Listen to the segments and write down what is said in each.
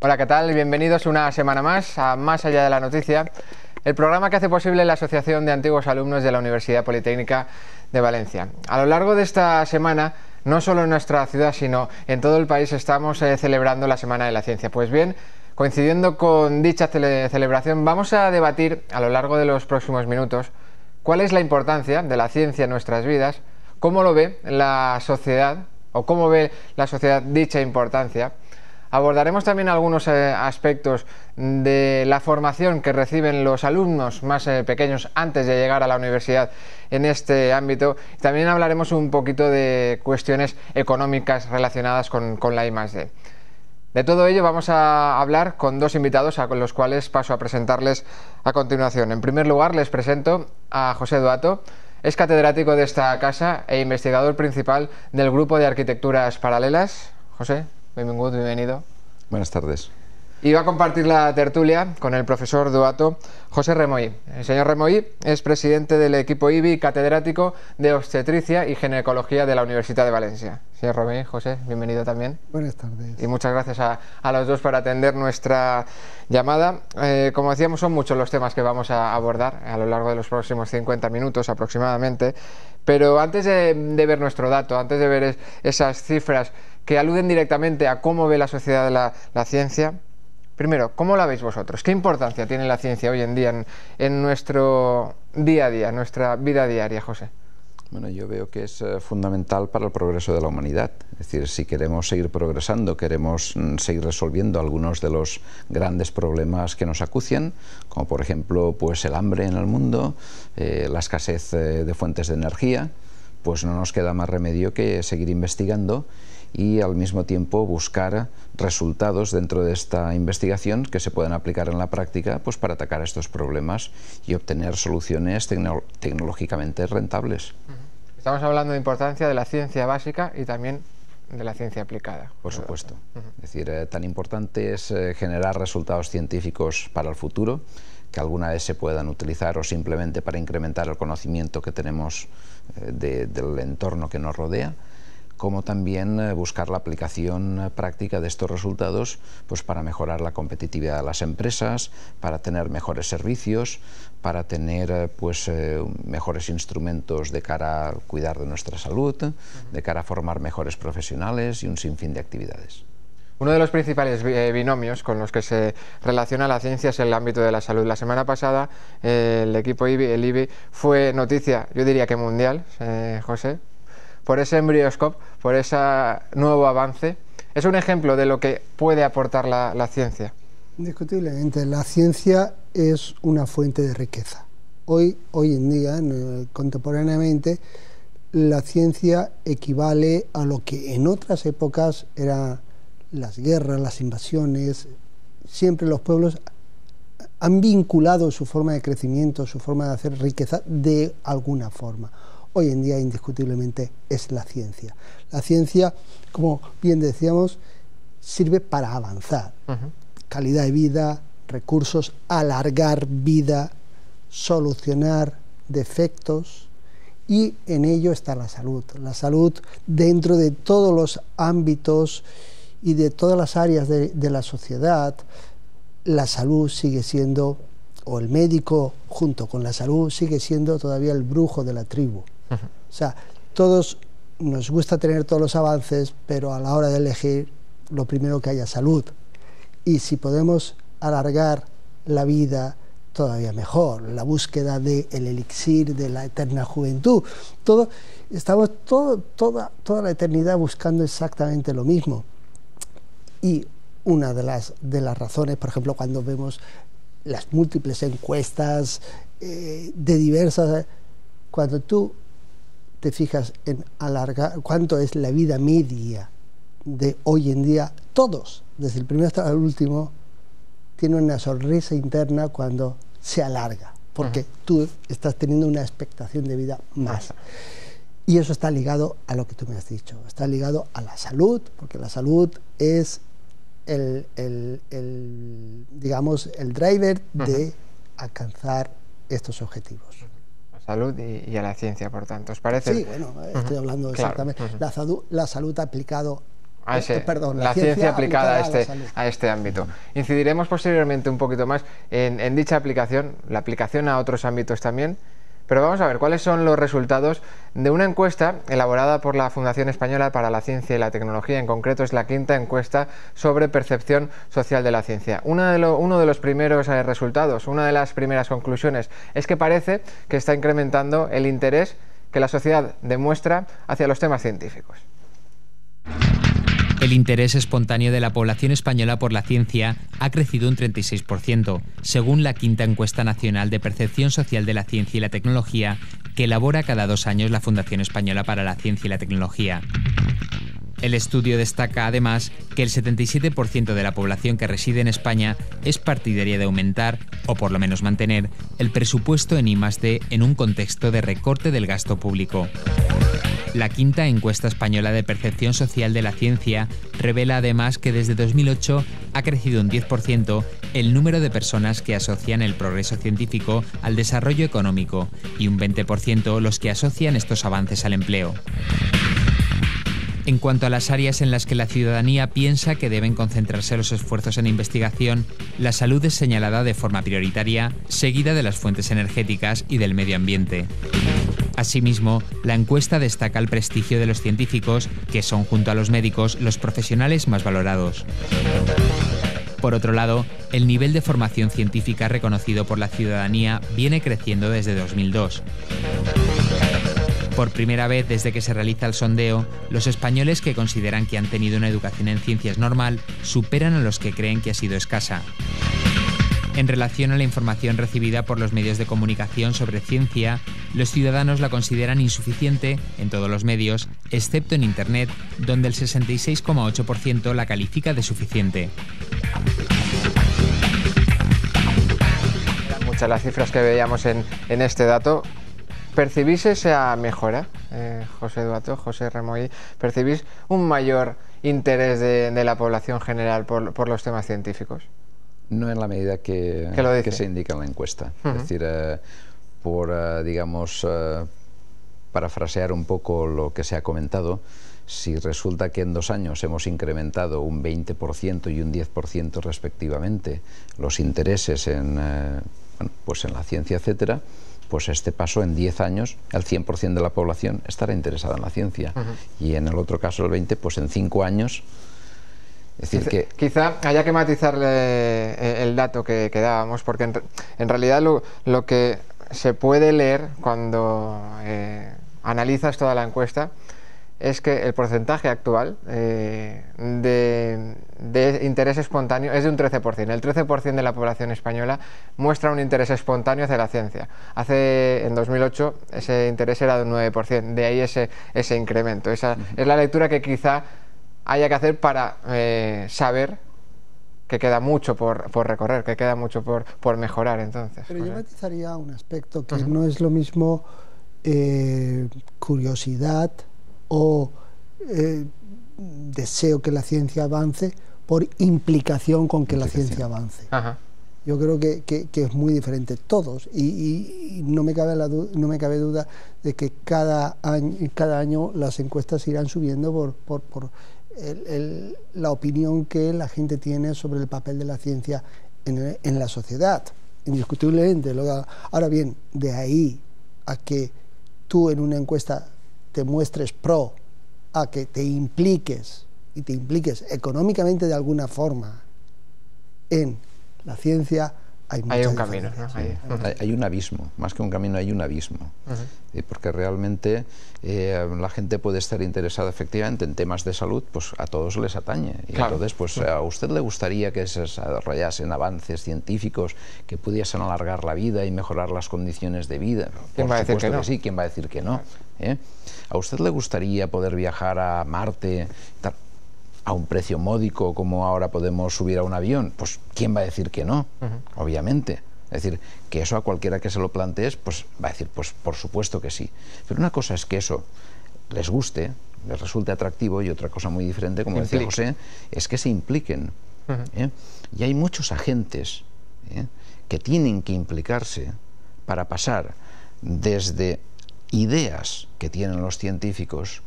Hola, ¿qué tal? Bienvenidos una semana más a Más allá de la noticia, el programa que hace posible la Asociación de Antiguos Alumnos de la Universidad Politécnica de Valencia. A lo largo de esta semana, no solo en nuestra ciudad, sino en todo el país, estamos celebrando la Semana de la Ciencia. Pues bien, coincidiendo con dicha celebración, vamos a debatir a lo largo de los próximos minutos cuál es la importancia de la ciencia en nuestras vidas, cómo lo ve la sociedad o cómo ve la sociedad dicha importancia. Abordaremos también algunos aspectos de la formación que reciben los alumnos más pequeños antes de llegar a la universidad en este ámbito. También hablaremos un poquito de cuestiones económicas relacionadas con la I+D. De todo ello vamos a hablar con dos invitados a los cuales paso a presentarles a continuación. En primer lugar les presento a José Duato. Es catedrático de esta casa e investigador principal del Grupo de Arquitecturas Paralelas. José, bienvenido. Buenas tardes. Y va a compartir la tertulia con el profesor Duato, José Remoí. El señor Remoí es presidente del equipo IBI, catedrático de obstetricia y ginecología de la Universidad de Valencia. Señor Remoí, José, bienvenido también. Buenas tardes. Y muchas gracias a los dos por atender nuestra llamada. Como decíamos, son muchos los temas que vamos a abordar a lo largo de los próximos 50 minutos aproximadamente. Pero antes de ver nuestro dato, antes de ver esas cifras que aluden directamente a cómo ve la sociedad la ciencia, primero, ¿cómo la veis vosotros? ¿Qué importancia tiene la ciencia hoy en día en nuestro día a día, en nuestra vida diaria, José? Bueno, yo veo que es fundamental para el progreso de la humanidad. Es decir, si queremos seguir progresando, queremos seguir resolviendo algunos de los grandes problemas que nos acucian, como por ejemplo pues el hambre en el mundo, la escasez de fuentes de energía, pues no nos queda más remedio que seguir investigando y al mismo tiempo buscar resultados dentro de esta investigación que se puedan aplicar en la práctica pues para atacar estos problemas y obtener soluciones tecnológicamente rentables. Estamos hablando de importancia de la ciencia básica y también de la ciencia aplicada. Por supuesto. Es decir, tan importante es generar resultados científicos para el futuro, que alguna vez se puedan utilizar o simplemente para incrementar el conocimiento que tenemos del entorno que nos rodea, como también buscar la aplicación práctica de estos resultados pues para mejorar la competitividad de las empresas, para tener mejores servicios, para tener mejores instrumentos de cara a cuidar de nuestra salud, de cara a formar mejores profesionales y un sinfín de actividades. Uno de los principales binomios con los que se relaciona la ciencia es el ámbito de la salud. La semana pasada el equipo IBI, el IBI, fue noticia, yo diría que mundial, José, por ese EmbryoScope, por ese nuevo avance. Es un ejemplo de lo que puede aportar la ciencia. Indiscutiblemente, la ciencia es una fuente de riqueza. Hoy en día, contemporáneamente, la ciencia equivale a lo que en otras épocas eran las guerras, las invasiones. Siempre los pueblos han vinculado su forma de crecimiento, su forma de hacer riqueza de alguna forma. Hoy en día, indiscutiblemente, es la ciencia. La ciencia, como bien decíamos, sirve para avanzar. Calidad de vida, recursos, alargar vida, solucionar defectos, y en ello está la salud. La salud dentro de todos los ámbitos y de todas las áreas de la sociedad. La salud sigue siendo, o el médico junto con la salud, sigue siendo todavía el brujo de la tribu. O sea, todos nos gusta tener todos los avances, pero a la hora de elegir, lo primero que haya salud. Y si podemos alargar la vida, todavía mejor. La búsqueda del elixir de la eterna juventud. Estamos toda la eternidad buscando exactamente lo mismo. Y una de las razones, por ejemplo, cuando vemos las múltiples encuestas de diversas, cuando tú te fijas en alargar cuánto es la vida media de hoy en día, todos, desde el primero hasta el último, tienen una sonrisa interna cuando se alarga, porque tú estás teniendo una expectación de vida más. Y eso está ligado a lo que tú me has dicho, está ligado a la salud, porque la salud es digamos, el driver de alcanzar estos objetivos. salud y a la ciencia, por tanto. ¿Os parece? Sí, bueno, estoy hablando exactamente. La salud aplicado la ciencia aplicada a este ámbito. Incidiremos posteriormente un poquito más en dicha aplicación, la aplicación a otros ámbitos también, pero vamos a ver cuáles son los resultados de una encuesta elaborada por la Fundación Española para la Ciencia y la Tecnología. En concreto es la quinta encuesta sobre percepción social de la ciencia. Uno de los primeros resultados, una de las primeras conclusiones es que parece que está incrementando el interés que la sociedad demuestra hacia los temas científicos. El interés espontáneo de la población española por la ciencia ha crecido un 36%, según la quinta encuesta nacional de percepción social de la ciencia y la tecnología, que elabora cada 2 años la Fundación Española para la Ciencia y la Tecnología. El estudio destaca además que el 77% de la población que reside en España es partidaria de aumentar, o por lo menos mantener, el presupuesto en I+D en un contexto de recorte del gasto público. La quinta encuesta española de percepción social de la ciencia revela además que desde 2008 ha crecido un 10% el número de personas que asocian el progreso científico al desarrollo económico y un 20% los que asocian estos avances al empleo. En cuanto a las áreas en las que la ciudadanía piensa que deben concentrarse los esfuerzos en investigación, la salud es señalada de forma prioritaria, seguida de las fuentes energéticas y del medio ambiente. Asimismo, la encuesta destaca el prestigio de los científicos, que son junto a los médicos los profesionales más valorados. Por otro lado, el nivel de formación científica reconocido por la ciudadanía viene creciendo desde 2002. Por primera vez desde que se realiza el sondeo, los españoles que consideran que han tenido una educación en ciencias normal superan a los que creen que ha sido escasa. En relación a la información recibida por los medios de comunicación sobre ciencia, los ciudadanos la consideran insuficiente en todos los medios, excepto en Internet, donde el 66,8% la califica de suficiente. Eran muchas las cifras que veíamos en este dato. ¿Percibís esa mejora, José Duato, José Remoí? ¿Percibís un mayor interés de la población general por los temas científicos? No en la medida que se indica en la encuesta. Es decir, digamos, parafrasear un poco lo que se ha comentado, si resulta que en 2 años hemos incrementado un 20% y un 10% respectivamente los intereses en la ciencia, etcétera, pues este paso en 10 años, el 100% de la población estará interesada en la ciencia. Y en el otro caso, el 20%, pues en 5 años... Es decir que... Quizá haya que matizarle el dato que dábamos, porque en realidad lo que se puede leer cuando analizas toda la encuesta es que el porcentaje actual de interés espontáneo es de un 13%. El 13% de la población española muestra un interés espontáneo hacia la ciencia. En 2008 ese interés era de un 9%, de ahí ese incremento. Esa es la lectura que quizá haya que hacer para saber que queda mucho por recorrer, que queda mucho por mejorar, entonces. Pero yo matizaría un aspecto que no es lo mismo curiosidad o deseo que la ciencia avance por implicación con que la ciencia avance. Yo creo que es muy diferente todos y no me cabe duda de que cada año las encuestas irán subiendo por la opinión que la gente tiene sobre el papel de la ciencia en la sociedad, indiscutiblemente. Ahora bien, de ahí a que tú en una encuesta te muestres pro, a que te impliques y te impliques económicamente de alguna forma en la ciencia, hay un camino, ¿no? Hay un abismo, más que un camino, hay un abismo. Porque realmente la gente puede estar interesada efectivamente en temas de salud, pues a todos les atañe. Y entonces, pues a usted le gustaría que se desarrollasen avances científicos que pudiesen alargar la vida y mejorar las condiciones de vida. ¿Quién va a decir que no? Sí, ¿quién va a decir que no? ¿A usted le gustaría poder viajar a Marte a un precio módico como ahora podemos subir a un avión? Pues ¿quién va a decir que no? Obviamente. Es decir, que eso a cualquiera que se lo plantees, pues va a decir, pues por supuesto que sí. Pero una cosa es que eso les guste, les resulte atractivo, y otra cosa muy diferente, como decía José, es que se impliquen. Y hay muchos agentes que tienen que implicarse para pasar desde ideas que tienen los científicos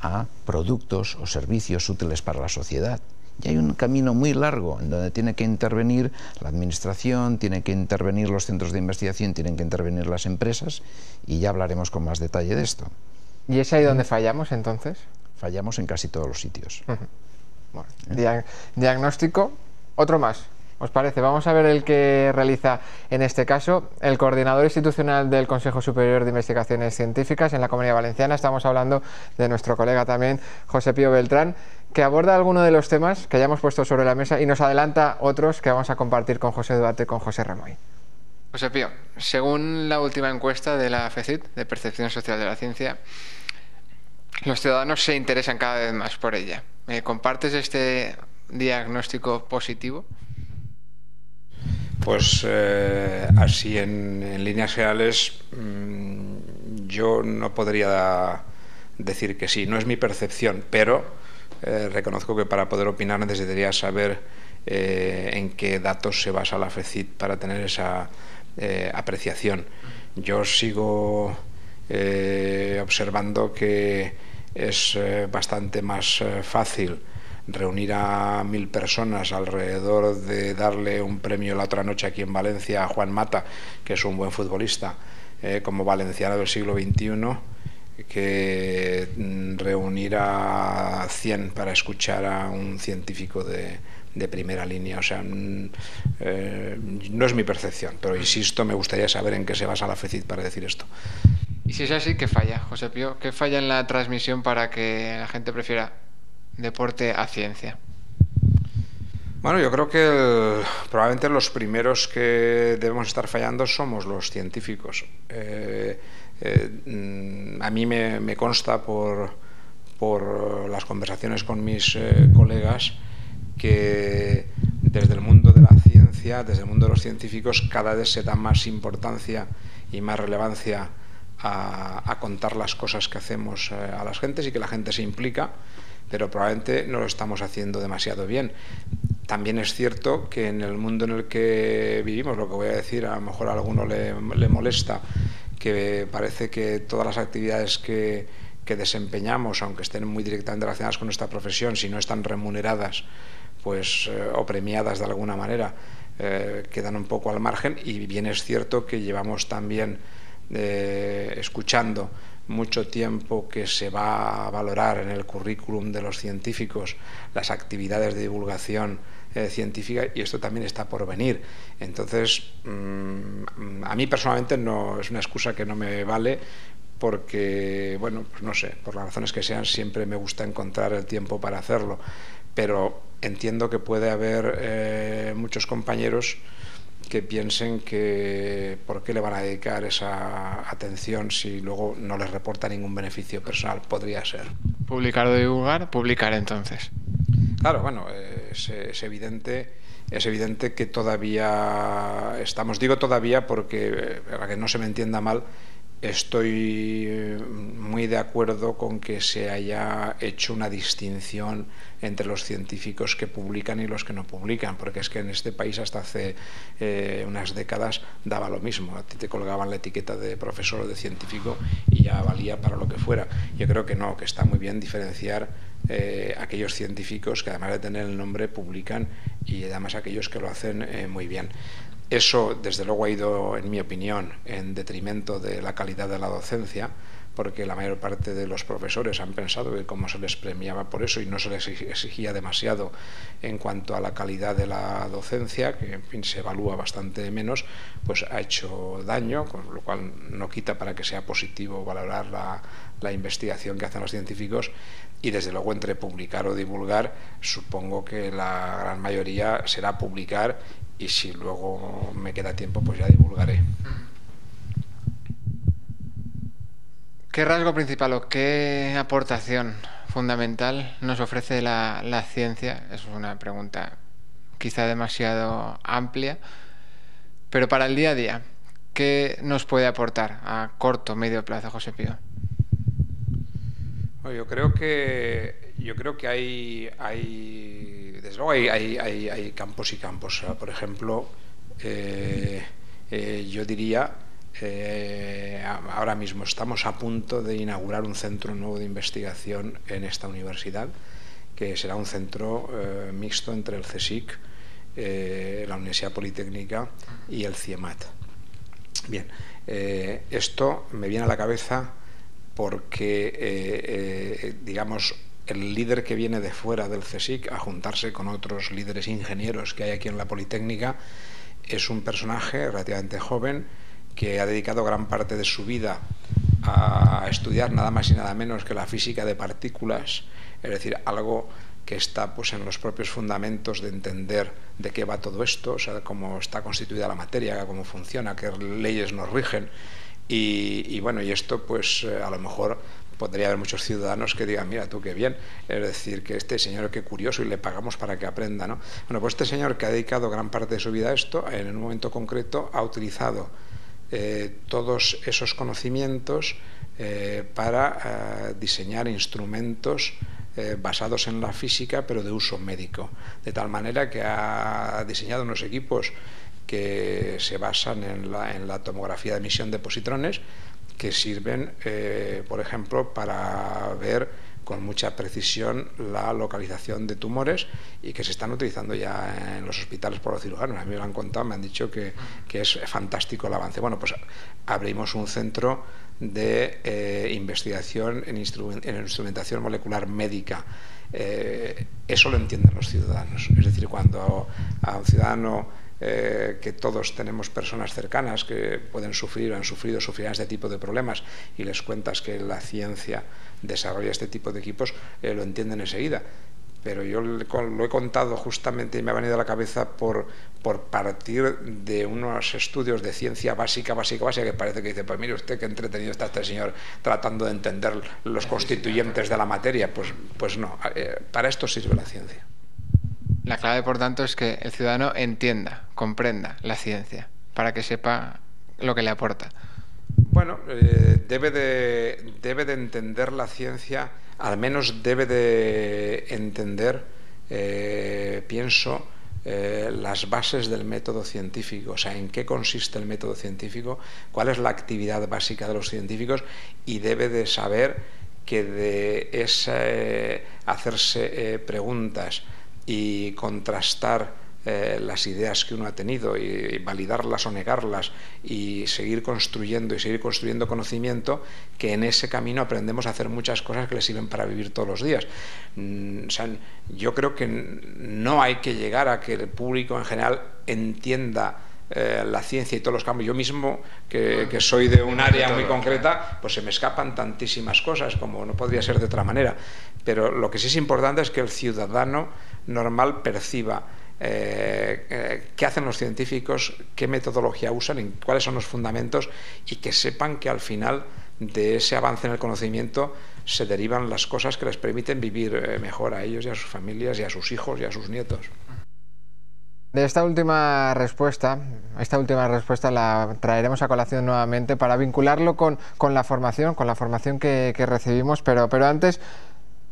a productos o servicios útiles para la sociedad. Y hay un camino muy largo en donde tiene que intervenir la administración, tienen que intervenir los centros de investigación, tienen que intervenir las empresas, y ya hablaremos con más detalle de esto. ¿Y es ahí donde fallamos entonces? Fallamos en casi todos los sitios. Bueno, diagnóstico, otro más. ¿Os parece? Vamos a ver el que realiza en este caso el coordinador institucional del Consejo Superior de Investigaciones Científicas en la Comunidad Valenciana. Estamos hablando de nuestro colega también, José Pío Beltrán, que aborda algunos de los temas que ya hemos puesto sobre la mesa y nos adelanta otros que vamos a compartir con José Duarte y con José Remoy. José Pío, según la última encuesta de la FECIT, de Percepción Social de la Ciencia, los ciudadanos se interesan cada vez más por ella. ¿Compartes este diagnóstico positivo? Pues así en líneas generales yo no podría decir que sí, no es mi percepción, pero reconozco que para poder opinar necesitaría saber en qué datos se basa la FECIT para tener esa apreciación. Yo sigo observando que es bastante más fácil reunir a 1000 personas alrededor de darle un premio la otra noche aquí en Valencia a Juan Mata, que es un buen futbolista, como valenciano del siglo XXI, que reunir a 100 para escuchar a un científico de primera línea. O sea, no es mi percepción, pero insisto, me gustaría saber en qué se basa la FECIT para decir esto. Y si es así, ¿qué falla, José Pío? ¿Qué falla en la transmisión para que la gente prefiera deporte a ciencia? Bueno, yo creo que probablemente los primeros que debemos estar fallando somos los científicos. A mí me consta por las conversaciones con mis colegas que desde el mundo de la ciencia, desde el mundo de los científicos, cada vez se da más importancia y más relevancia a contar las cosas que hacemos a las gentes, y que la gente se implica, pero probablemente no lo estamos haciendo demasiado bien. También es cierto que en el mundo en el que vivimos, lo que voy a decir a lo mejor a alguno le molesta, que parece que todas las actividades que desempeñamos, aunque estén muy directamente relacionadas con nuestra profesión, si no están remuneradas pues o premiadas de alguna manera, quedan un poco al margen. Y bien es cierto que llevamos también escuchando mucho tiempo que se va a valorar en el currículum de los científicos las actividades de divulgación científica, y esto también está por venir. Entonces, a mí personalmente no es una excusa que no me vale, porque, bueno, pues no sé, por las razones que sean, siempre me gusta encontrar el tiempo para hacerlo, pero entiendo que puede haber muchos compañeros que piensen que por qué le van a dedicar esa atención si luego no les reporta ningún beneficio personal. Podría ser. Publicar o divulgar, publicar entonces. Claro, bueno, es evidente que todavía estamos, digo todavía porque, para que no se me entienda mal, estoy muy de acuerdo con que se haya hecho una distinción entre los científicos que publican y los que no publican, porque es que en este país hasta hace unas décadas daba lo mismo. A ti te colgaban la etiqueta de profesor o de científico y ya valía para lo que fuera. Yo creo que no, que está muy bien diferenciar aquellos científicos que, además de tener el nombre, publican, y además aquellos que lo hacen muy bien. Eso, desde luego, ha ido, en mi opinión, en detrimento de la calidad de la docencia, porque la mayor parte de los profesores han pensado que como se les premiaba por eso y no se les exigía demasiado en cuanto a la calidad de la docencia, que en fin se evalúa bastante menos, pues ha hecho daño, con lo cual no quita para que sea positivo valorar la investigación que hacen los científicos. Y desde luego, entre publicar o divulgar, supongo que la gran mayoría será publicar, y si luego me queda tiempo pues ya divulgaré. ¿Qué rasgo principal o qué aportación fundamental nos ofrece la ciencia? Es una pregunta quizá demasiado amplia, pero para el día a día, ¿qué nos puede aportar a corto o medio plazo, José Pío? Bueno, yo creo que desde luego hay campos y campos. Por ejemplo, yo diría ahora mismo estamos a punto de inaugurar un centro nuevo de investigación en esta universidad, que será un centro mixto entre el CSIC, la Universidad Politécnica y el CIEMAT. Bien, esto me viene a la cabeza porque, digamos, el líder que viene de fuera del CSIC a juntarse con otros líderes ingenieros que hay aquí en la Politécnica es un personaje relativamente joven que ha dedicado gran parte de su vida a estudiar nada más y nada menos que la física de partículas, es decir, algo que está pues en los propios fundamentos de entender de qué va todo esto, o sea, cómo está constituida la materia, cómo funciona, qué leyes nos rigen. Y bueno, y esto pues a lo mejor podría haber muchos ciudadanos que digan, mira tú qué bien, es decir, que este señor qué curioso y le pagamos para que aprenda, ¿no? Bueno, pues este señor que ha dedicado gran parte de su vida a esto, en un momento concreto ha utilizado todos esos conocimientos para diseñar instrumentos basados en la física, pero de uso médico, de tal manera que ha diseñado unos equipos que se basan en la tomografía de emisión de positrones, que sirven, por ejemplo, para ver con mucha precisión la localización de tumores y que se están utilizando ya en los hospitales por los cirujanos. A mí me lo han contado, me han dicho que es fantástico el avance. Bueno, pues abrimos un centro de investigación en instrumentación molecular médica. Eso lo entienden los ciudadanos. Es decir, cuando a un ciudadano que todos tenemos personas cercanas que pueden sufrir o han sufrido, sufrirán este tipo de problemas y les cuentas que la ciencia desarrolla este tipo de equipos, lo entienden enseguida. Pero yo lo he contado justamente y me ha venido a la cabeza por partir de unos estudios de ciencia básica, que parece que dice, pues mire usted qué entretenido está este señor tratando de entender los constituyentes de la materia. Pues no, para esto sirve la ciencia. La clave, por tanto, es que el ciudadano entienda, comprenda la ciencia, para que sepa lo que le aporta. Bueno, debe de entender la ciencia, al menos debe de entender, pienso, las bases del método científico, o sea, en qué consiste el método científico, cuál es la actividad básica de los científicos, y debe de saber que de hacerse preguntas y contrastar las ideas que uno ha tenido y validarlas o negarlas y seguir construyendo conocimiento, que en ese camino aprendemos a hacer muchas cosas que le sirven para vivir todos los días. O sea, yo creo que no hay que llegar a que el público en general entienda la ciencia y todos los campos. Yo mismo, que soy de un área muy concreta, pues se me escapan tantísimas cosas, como no podría ser de otra manera. Pero lo que sí es importante es que el ciudadano normal perciba qué hacen los científicos, qué metodología usan, cuáles son los fundamentos, y que sepan que al final de ese avance en el conocimiento se derivan las cosas que les permiten vivir mejor a ellos y a sus familias y a sus hijos y a sus nietos. De esta última respuesta la traeremos a colación nuevamente para vincularlo con la formación que recibimos, pero antes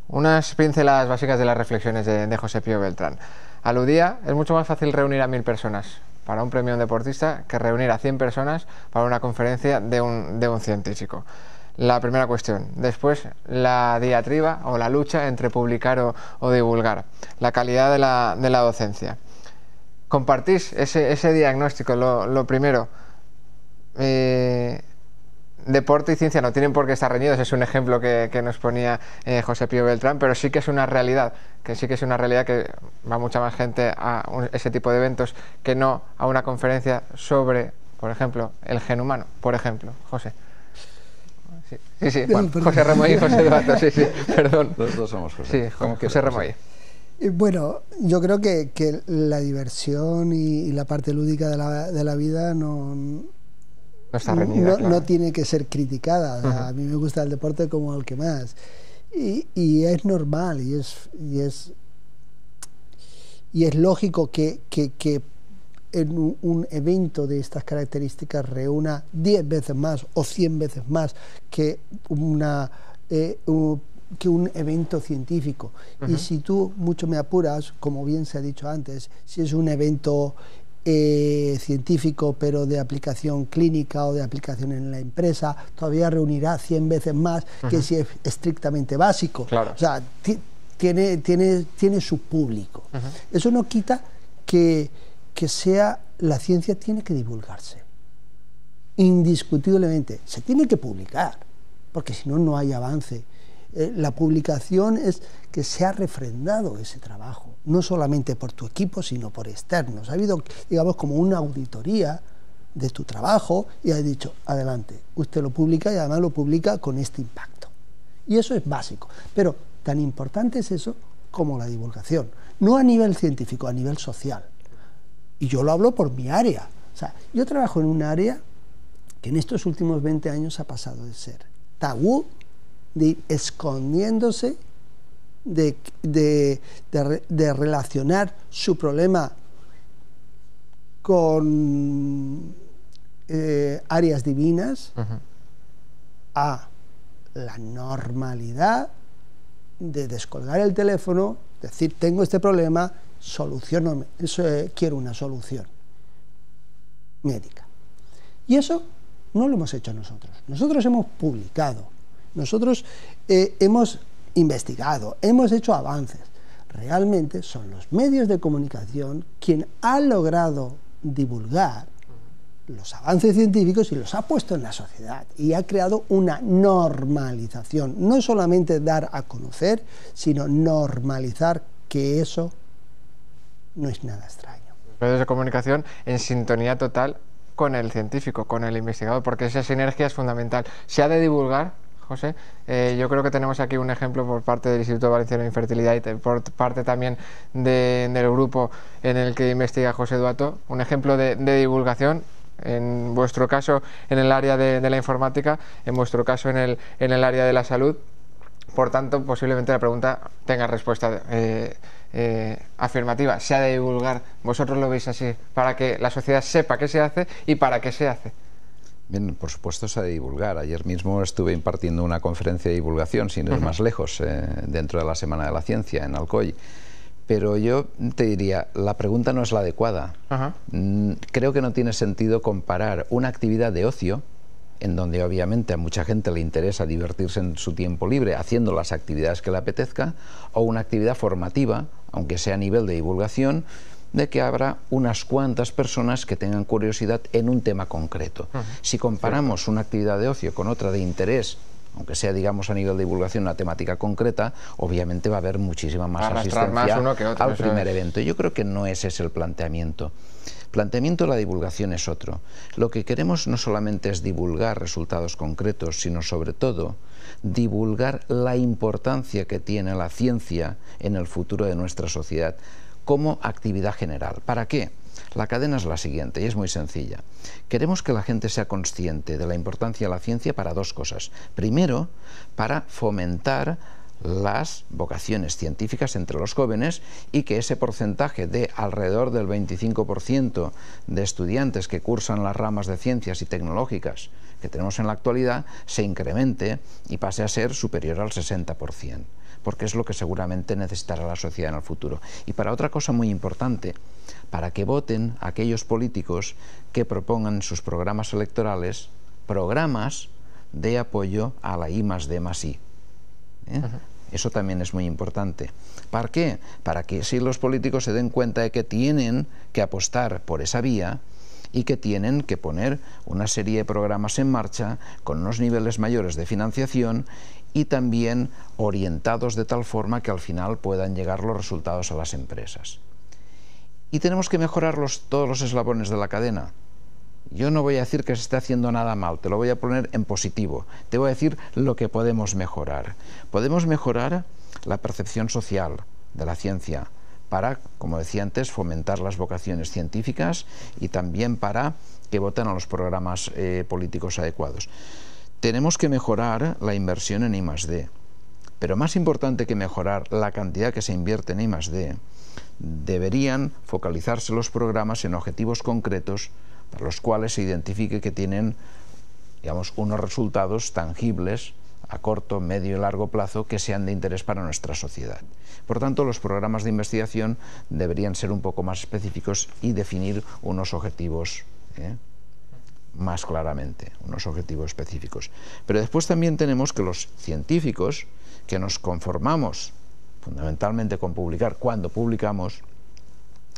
unas pinceladas básicas de las reflexiones de José Pío Beltrán. Aludía, es mucho más fácil reunir a 1000 personas para un premio a un deportista que reunir a 100 personas para una conferencia de un científico. La primera cuestión. Después, la diatriba o la lucha entre publicar o divulgar. La calidad de la docencia. Compartís ese diagnóstico. Lo primero, deporte y ciencia no tienen por qué estar reñidos, es un ejemplo que nos ponía José Pío Beltrán, pero sí que es una realidad, que va mucha más gente a ese tipo de eventos que no a una conferencia sobre, por ejemplo, el gen humano, por ejemplo. José. Sí, Juan, José Remoí y José Duato, sí, perdón. Los dos somos José. Sí, José Remoí. Bueno, yo creo que la diversión y la parte lúdica de la vida no está reñida, claro. No tiene que ser criticada. O sea, a mí me gusta el deporte como el que más. Y es normal y es lógico que en un evento de estas características reúna 10 veces más o 100 veces más que un evento científico. Y si tú mucho me apuras, como bien se ha dicho antes, si es un evento científico, pero de aplicación clínica o de aplicación en la empresa, todavía reunirá 100 veces más que si es estrictamente básico. Claro. O sea, tiene su público. Eso no quita que la ciencia tiene que divulgarse. Indiscutiblemente. Se tiene que publicar, porque si no, no hay avance. La publicación es que se ha refrendado ese trabajo, no solamente por tu equipo, sino por externos. Ha habido, digamos, como una auditoría de tu trabajo y ha dicho, adelante, usted lo publica y además lo publica con este impacto. Y eso es básico. Pero tan importante es eso como la divulgación. No a nivel científico, a nivel social. Y yo lo hablo por mi área. O sea, yo trabajo en un área que en estos últimos 20 años ha pasado de ser tabú, de ir escondiéndose, de relacionar su problema con áreas divinas, a la normalidad de descolgar el teléfono, decir, tengo este problema, soluciono, quiero una solución médica. Y eso no lo hemos hecho nosotros. Nosotros hemos publicado, nosotros hemos investigado, hemos hecho avances. Realmente son los medios de comunicación quien ha logrado divulgar los avances científicos y los ha puesto en la sociedad y ha creado una normalización. No solamente dar a conocer, sino normalizar que eso no es nada extraño. Medios de comunicación en sintonía total con el científico, con el investigador, porque esa sinergia es fundamental. Se ha de divulgar, José. Yo creo que tenemos aquí un ejemplo por parte del Instituto Valenciano de Infertilidad y por parte también del grupo en el que investiga José Duato, un ejemplo de divulgación. En vuestro caso en el área de la informática, en vuestro caso en el área de la salud. Por tanto, posiblemente la pregunta tenga respuesta afirmativa. Se ha de divulgar. ¿Vosotros lo veis así? Para que la sociedad sepa qué se hace y para qué se hace. Bien, por supuesto se ha de divulgar. Ayer mismo estuve impartiendo una conferencia de divulgación, sin ir más lejos, dentro de la Semana de la Ciencia, en Alcoy. Pero yo te diría, la pregunta no es la adecuada. Creo que no tiene sentido comparar una actividad de ocio, en donde obviamente a mucha gente le interesa divertirse en su tiempo libre haciendo las actividades que le apetezca, o una actividad formativa, aunque sea a nivel de divulgación, de que habrá unas cuantas personas que tengan curiosidad en un tema concreto. Si comparamos una actividad de ocio con otra de interés, aunque sea, digamos, a nivel de divulgación una temática concreta, obviamente va a haber muchísima más asistencia al primer evento. Yo creo que no ese es el planteamiento. El planteamiento de la divulgación es otro. Lo que queremos no solamente es divulgar resultados concretos, sino sobre todo divulgar la importancia que tiene la ciencia en el futuro de nuestra sociedad como actividad general. ¿Para qué? La cadena es la siguiente y es muy sencilla. Queremos que la gente sea consciente de la importancia de la ciencia para dos cosas. Primero, para fomentar las vocaciones científicas entre los jóvenes y que ese porcentaje de alrededor del 25% de estudiantes que cursan las ramas de ciencias y tecnológicas que tenemos en la actualidad se incremente y pase a ser superior al 60%. Porque es lo que seguramente necesitará la sociedad en el futuro. Y para otra cosa muy importante, para que voten aquellos políticos que propongan en sus programas electorales programas de apoyo a la I+D+I. Eso también es muy importante. ¿Para qué? Para que si los políticos se den cuenta de que tienen que apostar por esa vía y que tienen que poner una serie de programas en marcha con unos niveles mayores de financiación y también orientados de tal forma que al final puedan llegar los resultados a las empresas. Y tenemos que mejorar todos los eslabones de la cadena. Yo no voy a decir que se esté haciendo nada mal, te lo voy a poner en positivo. Te voy a decir lo que podemos mejorar. Podemos mejorar la percepción social de la ciencia para, como decía antes, fomentar las vocaciones científicas y también para que voten a los programas políticos adecuados. Tenemos que mejorar la inversión en I+D, pero más importante que mejorar la cantidad que se invierte en I+D, deberían focalizarse los programas en objetivos concretos para los cuales se identifique que tienen, digamos, unos resultados tangibles a corto, medio y largo plazo que sean de interés para nuestra sociedad. Por tanto, los programas de investigación deberían ser un poco más específicos y definir unos objetivos más claramente, unos objetivos específicos. Pero después también tenemos que los científicos, que nos conformamos fundamentalmente con publicar cuando publicamos,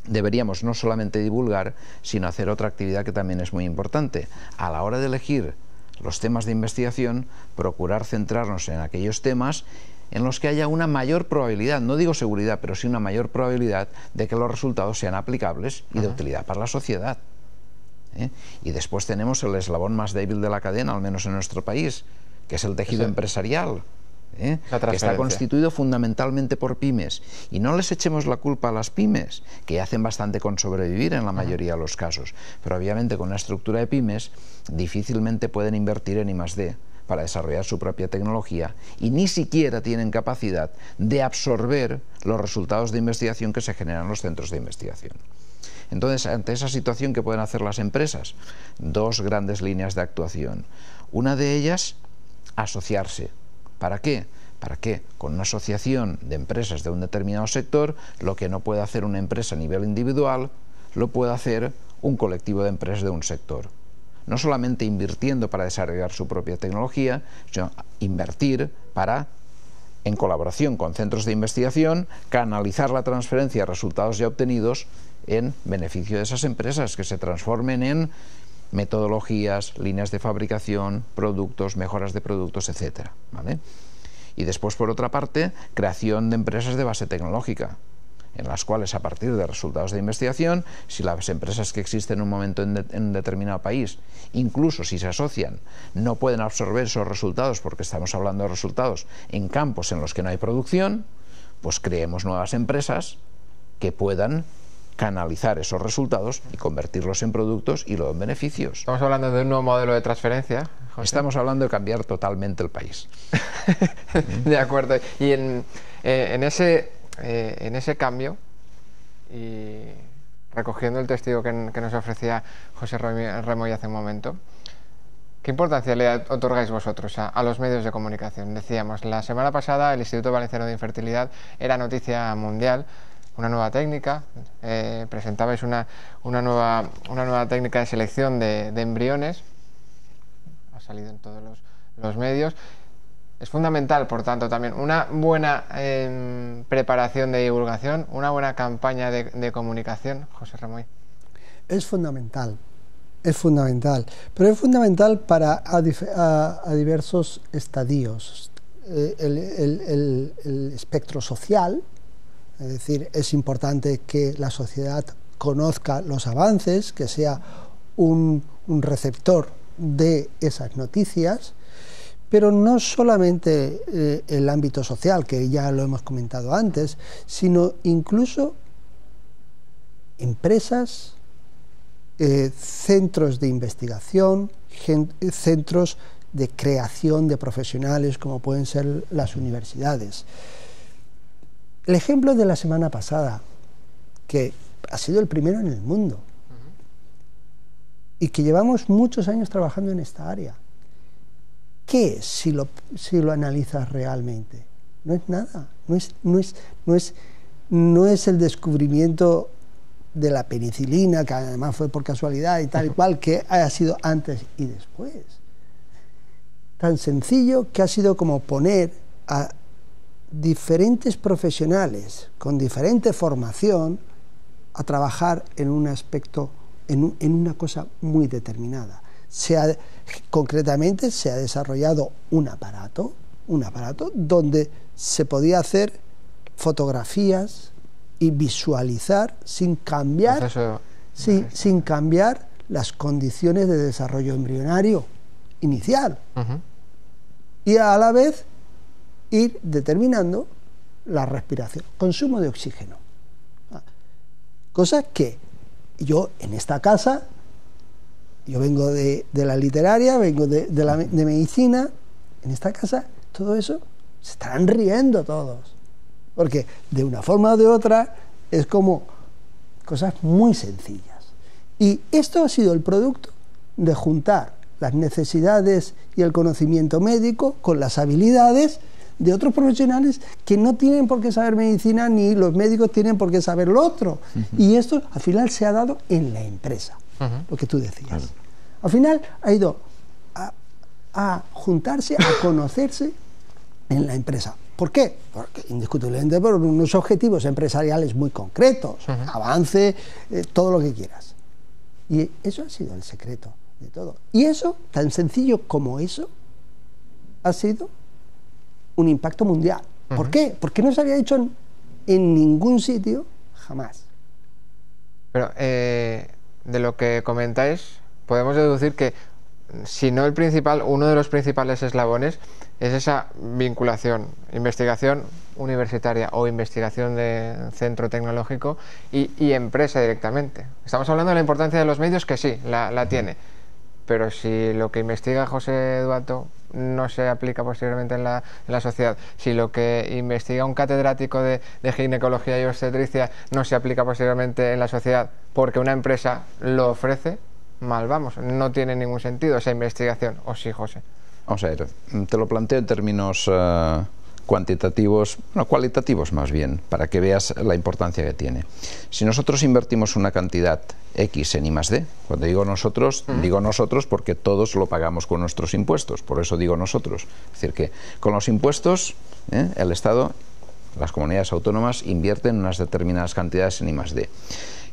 deberíamos no solamente divulgar, sino hacer otra actividad que también es muy importante. A la hora de elegir los temas de investigación, procurar centrarnos en aquellos temas en los que haya una mayor probabilidad, no digo seguridad, pero sí una mayor probabilidad de que los resultados sean aplicables y de utilidad para la sociedad. Y después tenemos el eslabón más débil de la cadena, al menos en nuestro país, que es el tejido empresarial, que está constituido fundamentalmente por pymes. Y no les echemos la culpa a las pymes, que hacen bastante con sobrevivir en la mayoría de los casos. Pero obviamente con una estructura de pymes difícilmente pueden invertir en I+D para desarrollar su propia tecnología y ni siquiera tienen capacidad de absorber los resultados de investigación que se generan en los centros de investigación. Entonces, ante esa situación, ¿qué pueden hacer las empresas? Dos grandes líneas de actuación. Una de ellas, asociarse. ¿Para qué? Para que con una asociación de empresas de un determinado sector, lo que no puede hacer una empresa a nivel individual, lo puede hacer un colectivo de empresas de un sector. No solamente invirtiendo para desarrollar su propia tecnología, sino invertir para, en colaboración con centros de investigación, canalizar la transferencia de resultados ya obtenidos en beneficio de esas empresas, que se transformen en metodologías, líneas de fabricación, productos, mejoras de productos, etcétera, ¿vale? Y después, por otra parte, creación de empresas de base tecnológica, en las cuales, a partir de resultados de investigación, si las empresas que existen en un momento en un determinado país, incluso si se asocian, no pueden absorber esos resultados, porque estamos hablando de resultados en campos en los que no hay producción, pues creemos nuevas empresas que puedan canalizar esos resultados y convertirlos en productos y luego en beneficios. Estamos hablando de un nuevo modelo de transferencia, José. Estamos hablando de cambiar totalmente el país. De acuerdo. Y en ese cambio, y recogiendo el testigo que nos ofrecía José Remoy hace un momento, ¿qué importancia le otorgáis vosotros a los medios de comunicación? Decíamos, la semana pasada el Instituto Valenciano de Infertilidad era noticia mundial, una nueva técnica, presentabais una nueva técnica de selección de embriones, ha salido en todos los medios. Es fundamental, por tanto, también una buena preparación de divulgación, una buena campaña de comunicación, José Remoy. Es fundamental, pero es fundamental para a diversos estadios. El espectro social, es decir, es importante que la sociedad conozca los avances, que sea un receptor de esas noticias, pero no solamente el ámbito social, que ya lo hemos comentado antes, sino incluso empresas, centros de investigación, centros de creación de profesionales, como pueden ser las universidades. El ejemplo de la semana pasada, que ha sido el primero en el mundo, y que llevamos muchos años trabajando en esta área. ¿Qué es si lo analizas realmente? No es nada, no es el descubrimiento de la penicilina, que además fue por casualidad y tal y cual, que haya sido antes y después. Tan sencillo que ha sido como poner a diferentes profesionales con diferente formación a trabajar en un aspecto, en una cosa muy determinada. Concretamente se ha desarrollado un aparato donde se podía hacer fotografías y visualizar sin cambiar las condiciones de desarrollo embrionario inicial. Y a la vez ir determinando la respiración, consumo de oxígeno. Cosas que yo en esta casa, yo vengo de la literaria, vengo de medicina, en esta casa todo eso se estarán riendo todos, porque de una forma o de otra es como cosas muy sencillas. Y esto ha sido el producto de juntar las necesidades y el conocimiento médico con las habilidades de otros profesionales que no tienen por qué saber medicina, ni los médicos tienen por qué saber lo otro. Y esto al final se ha dado en la empresa, lo que tú decías. Al final ha ido a juntarse, a conocerse en la empresa. ¿Por qué? Porque indiscutiblemente por unos objetivos empresariales muy concretos, avance, todo lo que quieras. Y eso ha sido el secreto de todo. Y eso, tan sencillo como eso, ha sido un impacto mundial. ¿Por qué? Porque no se había hecho en ningún sitio jamás. Pero de lo que comentáis, podemos deducir que, si no el principal, uno de los principales eslabones es esa vinculación, investigación universitaria o investigación de centro tecnológico y empresa directamente. Estamos hablando de la importancia de los medios, que sí, la tiene, pero si lo que investiga José Duato no se aplica posteriormente en la sociedad, si lo que investiga un catedrático de ginecología y obstetricia no se aplica posteriormente en la sociedad porque una empresa lo ofrece, mal vamos, no tiene ningún sentido esa investigación. ¿O sí, José? Vamos a ver, te lo planteo en términos cuantitativos, no, cualitativos más bien, para que veas la importancia que tiene. Si nosotros invertimos una cantidad X en I+D, cuando digo nosotros porque todos lo pagamos con nuestros impuestos, por eso digo nosotros. Es decir, que con los impuestos, el Estado, las comunidades autónomas invierten unas determinadas cantidades en I+D.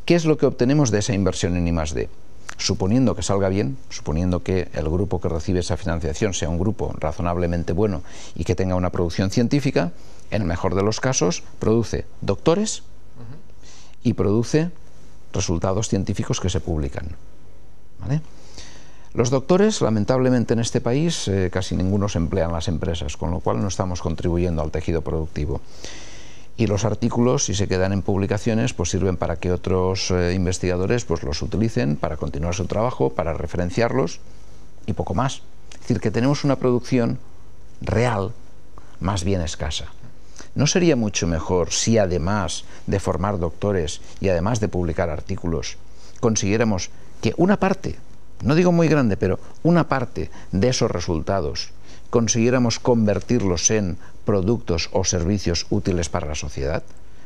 ¿Qué es lo que obtenemos de esa inversión en I+D? Suponiendo que salga bien, suponiendo que el grupo que recibe esa financiación sea un grupo razonablemente bueno y que tenga una producción científica, en el mejor de los casos produce doctores y produce resultados científicos que se publican. ¿Vale? Los doctores, lamentablemente en este país, casi ninguno se emplea en las empresas, con lo cual no estamos contribuyendo al tejido productivo. Y los artículos, si se quedan en publicaciones, pues sirven para que otros investigadores pues los utilicen para continuar su trabajo, para referenciarlos y poco más. Es decir, que tenemos una producción real más bien escasa. ¿No sería mucho mejor si, además de formar doctores y además de publicar artículos, consiguiéramos que una parte, no digo muy grande, pero una parte de esos resultados consiguiéramos convertirlos en productos o servicios útiles para la sociedad?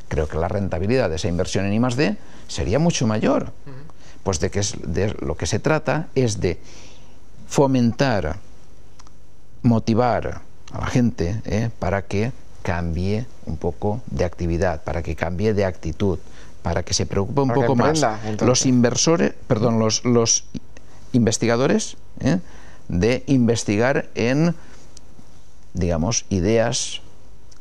Creo que la rentabilidad de esa inversión en I+D sería mucho mayor. Pues de lo que se trata es de fomentar, motivar a la gente para que cambie un poco de actividad, para que cambie de actitud, para que se preocupe un poco más. Los investigadores de investigar en, digamos, ideas,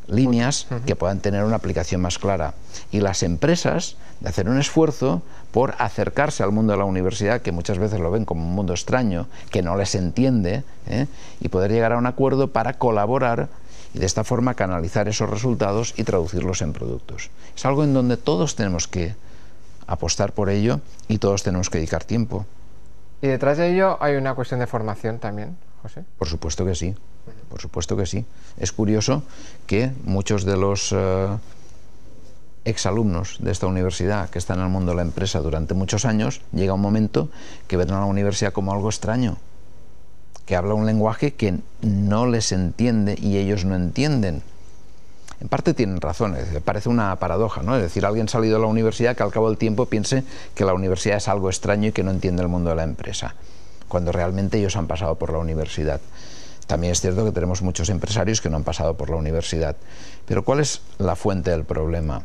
líneas que puedan tener una aplicación más clara, y las empresas de hacer un esfuerzo por acercarse al mundo de la universidad, que muchas veces lo ven como un mundo extraño, que no les entiende, y poder llegar a un acuerdo para colaborar y de esta forma canalizar esos resultados y traducirlos en productos. Es algo en donde todos tenemos que apostar por ello y todos tenemos que dedicar tiempo. ¿Y detrás de ello hay una cuestión de formación también, José? Por supuesto que sí, por supuesto que sí. Es curioso que muchos de los exalumnos de esta universidad que están en el mundo de la empresa durante muchos años, llega un momento que ven a la universidad como algo extraño, que habla un lenguaje que no les entiende y ellos no entienden. En parte tienen razón, parece una paradoja, ¿no? Es decir, alguien salido de la universidad que al cabo del tiempo piense que la universidad es algo extraño y que no entiende el mundo de la empresa, cuando realmente ellos han pasado por la universidad. También es cierto que tenemos muchos empresarios que no han pasado por la universidad. Pero ¿cuál es la fuente del problema?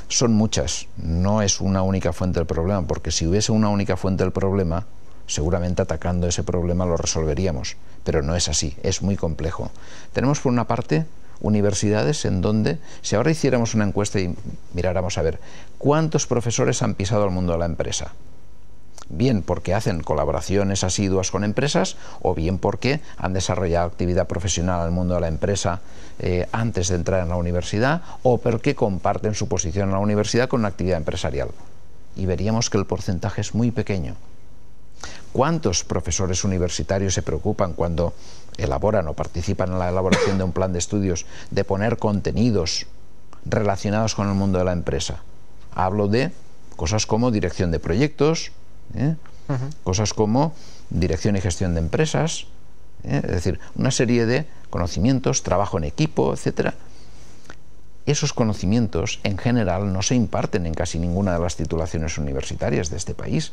Son muchas, no es una única fuente del problema, porque si hubiese una única fuente del problema, seguramente atacando ese problema lo resolveríamos, pero no es así, es muy complejo. Tenemos por una parte universidades en donde, si ahora hiciéramos una encuesta y miráramos a ver cuántos profesores han pisado el mundo de la empresa, bien porque hacen colaboraciones asiduas con empresas o bien porque han desarrollado actividad profesional en el mundo de la empresa antes de entrar en la universidad, o porque comparten su posición en la universidad con una actividad empresarial, y veríamos que el porcentaje es muy pequeño. ¿Cuántos profesores universitarios se preocupan cuando elaboran o participan en la elaboración de un plan de estudios de poner contenidos relacionados con el mundo de la empresa? Hablo de cosas como dirección de proyectos, cosas como dirección y gestión de empresas, es decir, una serie de conocimientos, trabajo en equipo, etcétera. Esos conocimientos en general no se imparten en casi ninguna de las titulaciones universitarias de este país,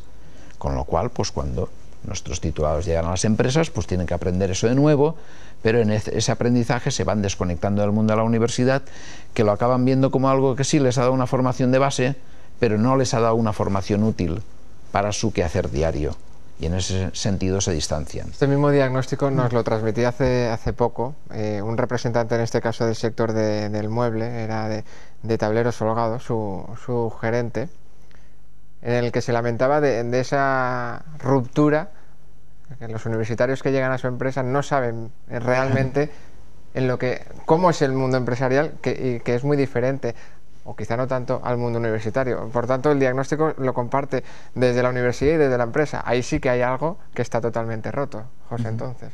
con lo cual, pues cuando nuestros titulados llegan a las empresas, pues tienen que aprender eso de nuevo, pero en ese aprendizaje se van desconectando del mundo de la universidad, que lo acaban viendo como algo que sí les ha dado una formación de base, pero no les ha dado una formación útil para su quehacer diario. Y en ese sentido se distancian. Este mismo diagnóstico nos lo transmití hace poco un representante, en este caso del sector del mueble, era de Tableros Folgados, su gerente, en el que se lamentaba de esa ruptura, que los universitarios que llegan a su empresa no saben realmente cómo es el mundo empresarial, y que es muy diferente, o quizá no tanto, al mundo universitario. Por tanto, el diagnóstico lo comparte desde la universidad y desde la empresa. Ahí sí que hay algo que está totalmente roto, José, entonces.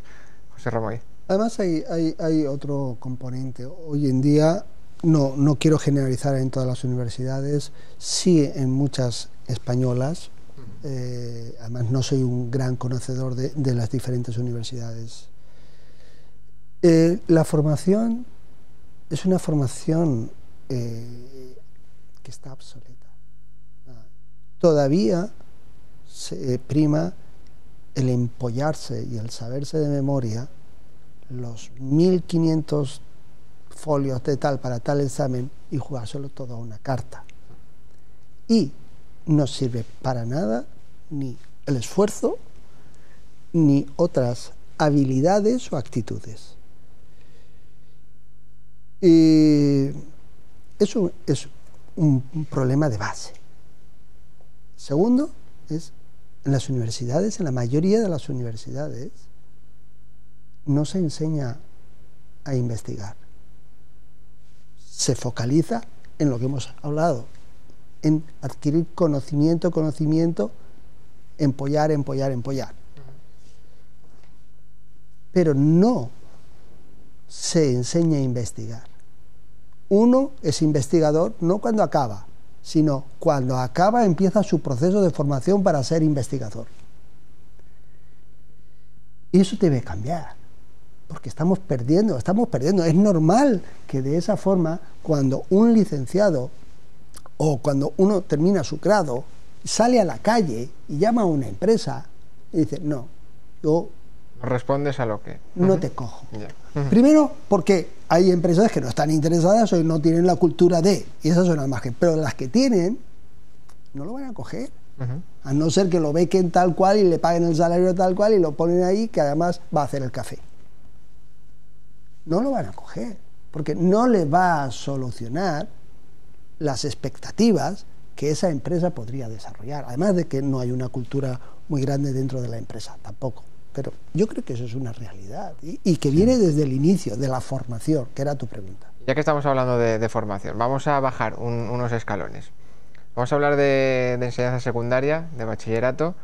José Romoy. Además hay otro componente. Hoy en día, no quiero generalizar en todas las universidades, sí en muchas españolas, además no soy un gran conocedor de las diferentes universidades. La formación es una formación que está obsoleta. Todavía se prima el empollarse y el saberse de memoria los 1500 folios de tal para tal examen y jugárselo todo a una carta. Y no sirve para nada ni el esfuerzo ni otras habilidades o actitudes. Eso es un problema de base. Segundo, es en las universidades, en la mayoría de las universidades, no se enseña a investigar. Se focaliza en lo que hemos hablado, en adquirir conocimiento, empollar. Pero no se enseña a investigar. Uno es investigador no cuando acaba, sino cuando acaba empieza su proceso de formación para ser investigador. Y eso debe cambiar, porque estamos perdiendo. Es normal que de esa forma, cuando un licenciado o cuando uno termina su grado, sale a la calle y llama a una empresa y dice, no, yo... Respondes a lo que... No te cojo. Primero, porque hay empresas que no están interesadas o no tienen la cultura de, y esas son al margen, pero las que tienen, no lo van a coger. A no ser que lo bequen tal cual y le paguen el salario tal cual y lo ponen ahí, que además va a hacer el café. No lo van a coger, porque no le va a solucionar las expectativas que esa empresa podría desarrollar. Además de que no hay una cultura muy grande dentro de la empresa, tampoco. Pero yo creo que eso es una realidad y que viene desde el inicio, de la formación, que era tu pregunta. Ya que estamos hablando de formación, vamos a bajar unos escalones. Vamos a hablar de enseñanza secundaria, de bachillerato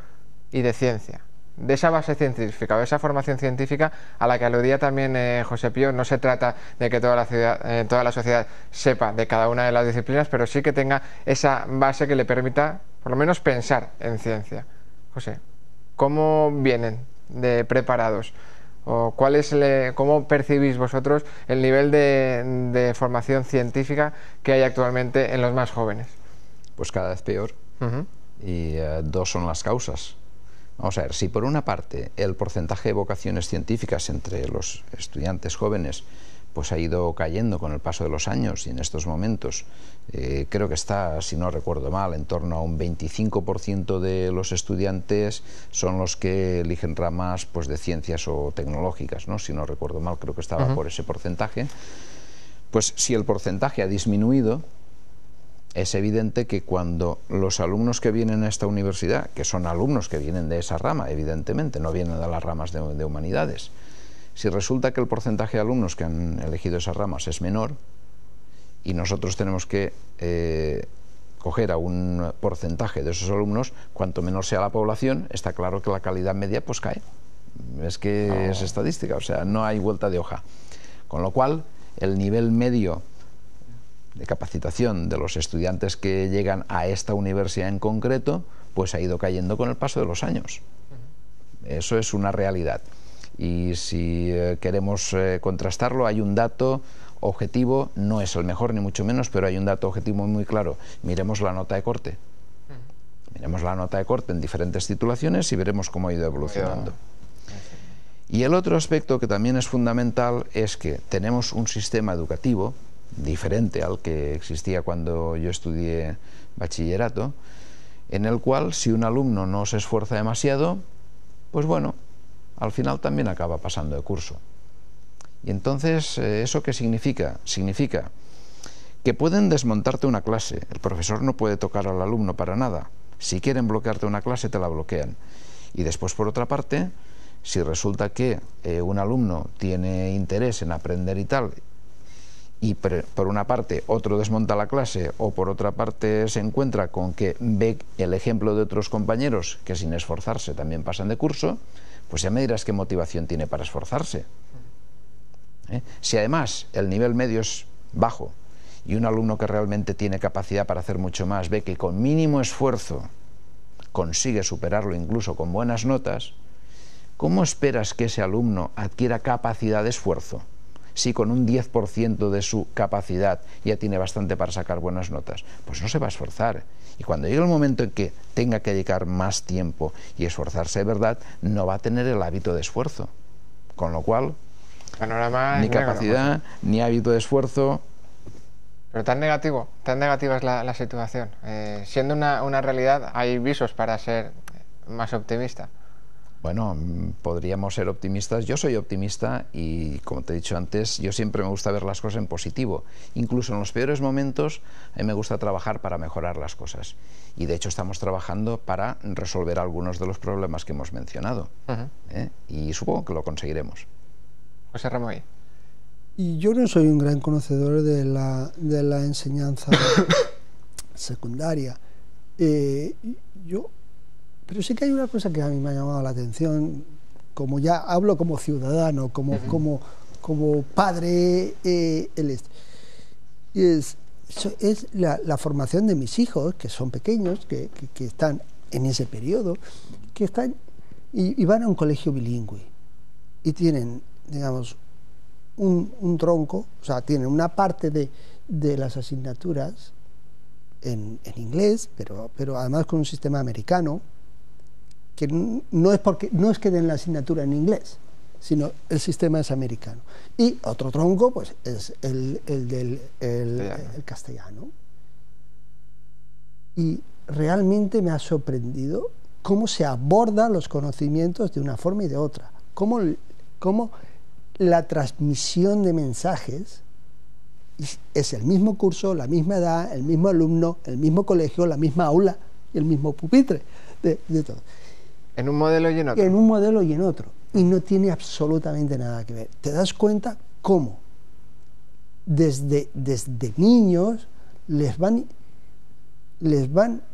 y de ciencia. De esa base científica, o de esa formación científica a la que aludía también José Pío. No se trata de que toda la sociedad sepa de cada una de las disciplinas, pero sí que tenga esa base que le permita, por lo menos, pensar en ciencia. José, ¿cómo vienen de preparados? ¿O cómo percibís vosotros el nivel de formación científica que hay actualmente en los más jóvenes? Pues cada vez peor. Y dos son las causas. Vamos a ver, si por una parte el porcentaje de vocaciones científicas entre los estudiantes jóvenes pues ha ido cayendo con el paso de los años, y en estos momentos creo que está, si no recuerdo mal, en torno a un 25% de los estudiantes son los que eligen ramas pues de ciencias o tecnológicas, ¿no? Si no recuerdo mal, creo que estaba por ese porcentaje. Pues si el porcentaje ha disminuido, es evidente que cuando los alumnos que vienen a esta universidad, que son alumnos que vienen de esa rama, evidentemente, no vienen de las ramas de humanidades, si resulta que el porcentaje de alumnos que han elegido esas ramas es menor y nosotros tenemos que coger a un porcentaje de esos alumnos, cuanto menor sea la población, está claro que la calidad media pues cae. Es que es estadística, o sea, no hay vuelta de hoja. Con lo cual, el nivel medio de capacitación de los estudiantes que llegan a esta universidad en concreto, pues ha ido cayendo con el paso de los años. Eso es una realidad. Y si queremos contrastarlo, hay un dato objetivo, no es el mejor ni mucho menos, pero hay un dato objetivo muy claro. Miremos la nota de corte. Miremos la nota de corte en diferentes titulaciones y veremos cómo ha ido evolucionando. Y el otro aspecto que también es fundamental es que tenemos un sistema educativo diferente al que existía cuando yo estudié bachillerato, en el cual si un alumno no se esfuerza demasiado, pues bueno, al final también acaba pasando de curso. Y entonces, ¿eso qué significa? Significa que pueden desmontarte una clase, el profesor no puede tocar al alumno para nada. Si quieren bloquearte una clase, te la bloquean. Y después, por otra parte, si resulta que un alumno tiene interés en aprender y tal, y por una parte otro desmonta la clase, o por otra parte se encuentra con que ve el ejemplo de otros compañeros que sin esforzarse también pasan de curso, pues ya me dirás qué motivación tiene para esforzarse. Si además el nivel medio es bajo y un alumno que realmente tiene capacidad para hacer mucho más ve que con mínimo esfuerzo consigue superarlo incluso con buenas notas, ¿cómo esperas que ese alumno adquiera capacidad de esfuerzo si con un 10% de su capacidad ya tiene bastante para sacar buenas notas? Pues no se va a esforzar. Y cuando llegue el momento en que tenga que dedicar más tiempo y esforzarse de verdad, no va a tener el hábito de esfuerzo. Con lo cual, ni capacidad, ni hábito de esfuerzo. Pero tan negativa es la situación. Siendo una realidad, hay visos para ser más optimista. Bueno, podríamos ser optimistas. Yo soy optimista y, como te he dicho antes, yo siempre me gusta ver las cosas en positivo. Incluso en los peores momentos, a mí me gusta trabajar para mejorar las cosas. Y, de hecho, estamos trabajando para resolver algunos de los problemas que hemos mencionado. Y supongo que lo conseguiremos. José Remoy. Y yo no soy un gran conocedor de la enseñanza secundaria. Pero sí que hay una cosa que a mí me ha llamado la atención, como ya hablo como ciudadano, como padre, y es la formación de mis hijos, que son pequeños, que están en ese periodo, que están y van a un colegio bilingüe y tienen, digamos, un tronco, o sea, tienen una parte de las asignaturas en inglés, pero además con un sistema americano, que no es que den la asignatura en inglés, sino el sistema es americano. Y otro tronco, pues, es el castellano. Y realmente me ha sorprendido cómo se abordan los conocimientos de una forma y de otra. Cómo la transmisión de mensajes es el mismo curso, la misma edad, el mismo alumno, el mismo colegio, la misma aula y el mismo pupitre, de todo. En un modelo y en otro. En un modelo y en otro. Y no tiene absolutamente nada que ver. Te das cuenta cómo desde niños les van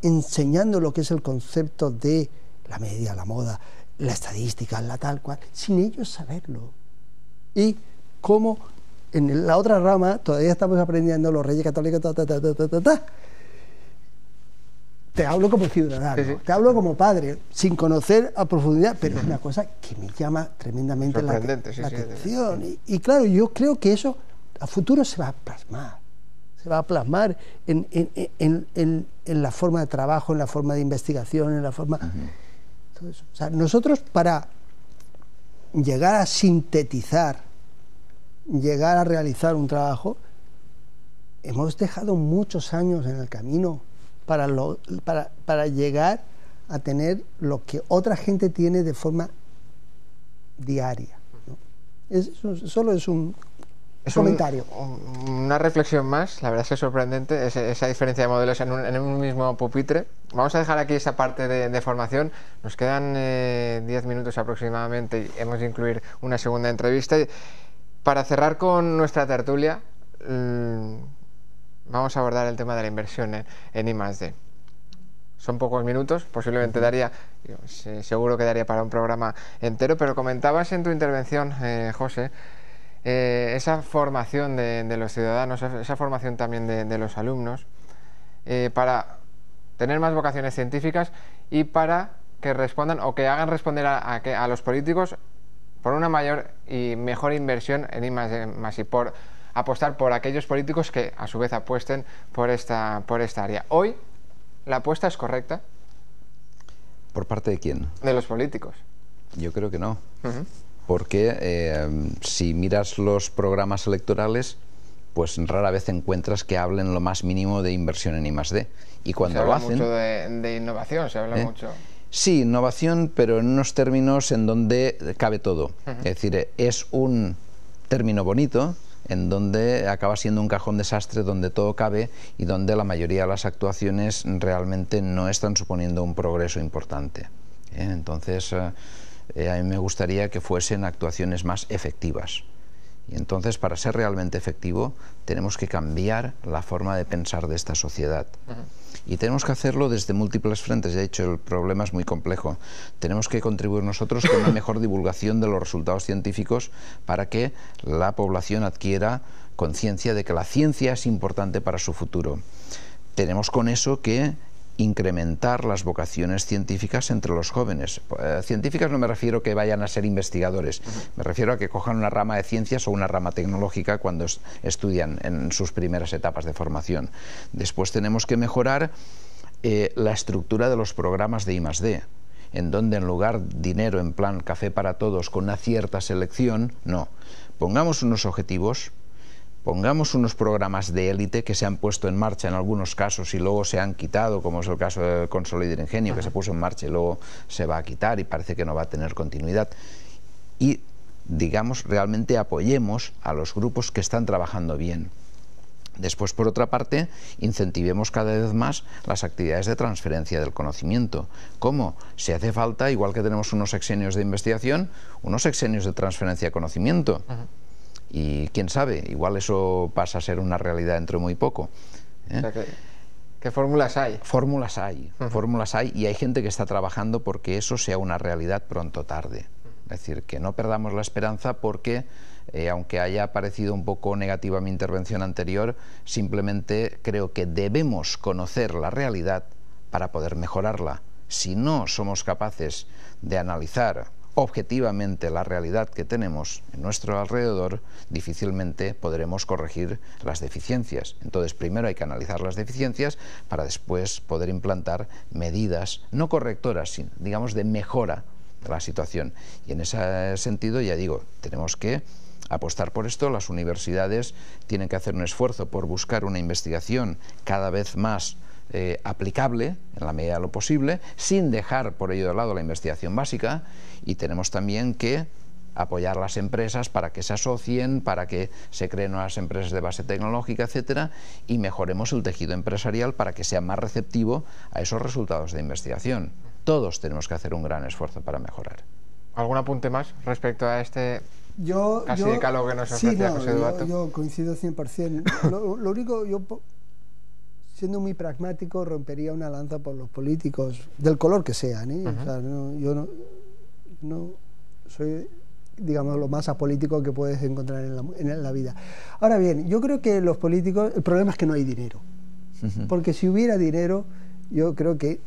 enseñando lo que es el concepto de la media, la moda, la estadística, la tal cual, sin ellos saberlo. Y cómo en la otra rama todavía estamos aprendiendo los reyes católicos, Te hablo como ciudadano, sí. Te hablo como padre, sin conocer a profundidad, pero es una cosa que me llama tremendamente la atención. Y claro, yo creo que eso a futuro se va a plasmar en la forma de trabajo, en la forma de investigación, en la forma... Todo eso. O sea, nosotros para llegar a sintetizar, llegar a realizar un trabajo, hemos dejado muchos años en el camino para llegar a tener lo que otra gente tiene de forma diaria, ¿no? Solo es un comentario. Una reflexión más, la verdad es que es sorprendente esa diferencia de modelos en un mismo pupitre. Vamos a dejar aquí esa parte de formación. Nos quedan 10 minutos aproximadamente y hemos de incluir una segunda entrevista. Para cerrar con nuestra tertulia, vamos a abordar el tema de la inversión en I+D. Son pocos minutos, posiblemente seguro que daría para un programa entero, pero comentabas en tu intervención, José, esa formación de los ciudadanos, esa formación también de los alumnos, para tener más vocaciones científicas y para que respondan o que hagan responder a los políticos por una mayor y mejor inversión en I+D+, y por apostar por aquellos políticos que a su vez apuesten por esta área. Hoy la apuesta es correcta. ¿Por parte de quién? De los políticos. Yo creo que no. Porque si miras los programas electorales, pues rara vez encuentras que hablen lo más mínimo de inversión en I+D. Y cuando lo hacen... Se habla mucho de innovación, se habla mucho... Sí, innovación, pero en unos términos en donde cabe todo. Es decir, es un término bonito en donde acaba siendo un cajón desastre, donde todo cabe y donde la mayoría de las actuaciones realmente no están suponiendo un progreso importante. Entonces, a mí me gustaría que fuesen actuaciones más efectivas. Y entonces, para ser realmente efectivo, tenemos que cambiar la forma de pensar de esta sociedad. Y tenemos que hacerlo desde múltiples frentes. De hecho, el problema es muy complejo. Tenemos que contribuir nosotros con una mejor divulgación de los resultados científicos para que la población adquiera conciencia de que la ciencia es importante para su futuro. Tenemos con eso que incrementar las vocaciones científicas entre los jóvenes. Científicas no me refiero que vayan a ser investigadores, me refiero a que cojan una rama de ciencias o una rama tecnológica cuando estudian en sus primeras etapas de formación. Después tenemos que mejorar la estructura de los programas de I+D, en donde en lugar dinero en plan café para todos con una cierta selección, no. Pongamos unos objetivos, pongamos unos programas de élite que se han puesto en marcha en algunos casos y luego se han quitado, como es el caso del Consolidator Ingenio, que se puso en marcha y luego se va a quitar y parece que no va a tener continuidad. Y, digamos, realmente apoyemos a los grupos que están trabajando bien. Después, por otra parte, incentivemos cada vez más las actividades de transferencia del conocimiento. ¿Cómo? Si hace falta, igual que tenemos unos sexenios de investigación, unos sexenios de transferencia de conocimiento. Y quién sabe, igual eso pasa a ser una realidad dentro de muy poco. O sea, ¿qué fórmulas hay? Fórmulas hay y hay gente que está trabajando porque eso sea una realidad pronto o tarde. Es decir, que no perdamos la esperanza porque, aunque haya parecido un poco negativa mi intervención anterior, simplemente creo que debemos conocer la realidad para poder mejorarla. Si no somos capaces de analizar objetivamente la realidad que tenemos en nuestro alrededor, difícilmente podremos corregir las deficiencias. Entonces, primero hay que analizar las deficiencias para después poder implantar medidas no correctoras, sino, digamos, de mejora de la situación. Y en ese sentido, ya digo, tenemos que apostar por esto. Las universidades tienen que hacer un esfuerzo por buscar una investigación cada vez más aplicable en la medida de lo posible, sin dejar por ello de lado la investigación básica, y tenemos también que apoyar a las empresas para que se asocien, para que se creen nuevas empresas de base tecnológica, etcétera, y mejoremos el tejido empresarial para que sea más receptivo a esos resultados de investigación. Todos tenemos que hacer un gran esfuerzo para mejorar. ¿Algún apunte más respecto a este casi decálogo que nos ofrece José Duato? Yo coincido 100%. Lo único, yo siendo muy pragmático, rompería una lanza por los políticos, del color que sean, ¿eh? O sea, yo no soy, digamos, lo más apolítico que puedes encontrar en la vida. Ahora bien, yo creo que los políticos, el problema es que no hay dinero. Porque si hubiera dinero, yo creo que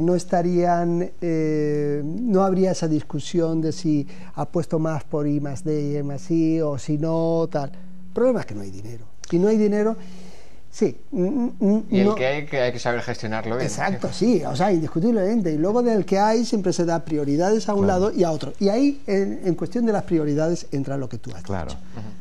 no estarían, no habría esa discusión de si apuesto más por I+D y I+I o si no, tal. El problema es que no hay dinero. Si no hay dinero, sí. Y el que hay que saber gestionarlo bien. Exacto, sí, o sea, indiscutiblemente. Y luego del que hay siempre se da prioridades a un lado y a otro. Y ahí, en cuestión de las prioridades, entra lo que tú has dicho.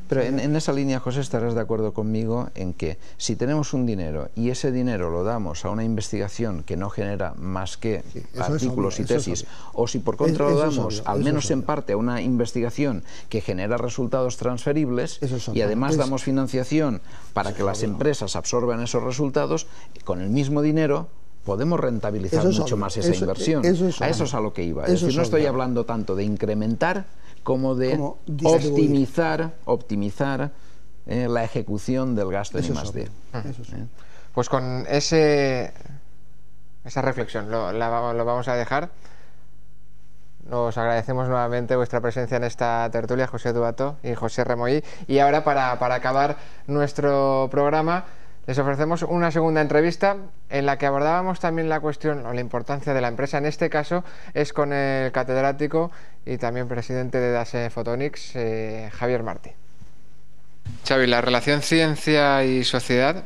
Pero en esa línea, José, estarás de acuerdo conmigo en que si tenemos un dinero y ese dinero lo damos a una investigación que no genera más que artículos y tesis, o si por contra lo damos, al menos en parte, a una investigación que genera resultados transferibles y además damos financiación para que las empresas absorban esos resultados, con el mismo dinero podemos rentabilizar mucho más esa inversión. A eso es a lo que iba. Es decir, no estoy hablando tanto de incrementar como de optimizar la ejecución del gasto en I+D. Pues con esa reflexión lo vamos a dejar. Nos agradecemos nuevamente vuestra presencia en esta tertulia, José Duato y José Remollí. Y ahora, para acabar nuestro programa, Les ofrecemos una segunda entrevista en la que abordábamos también la cuestión o la importancia de la empresa. En este caso es con el catedrático y también presidente de DASE Photonics, Javier Martí. Xavi, la relación ciencia y sociedad,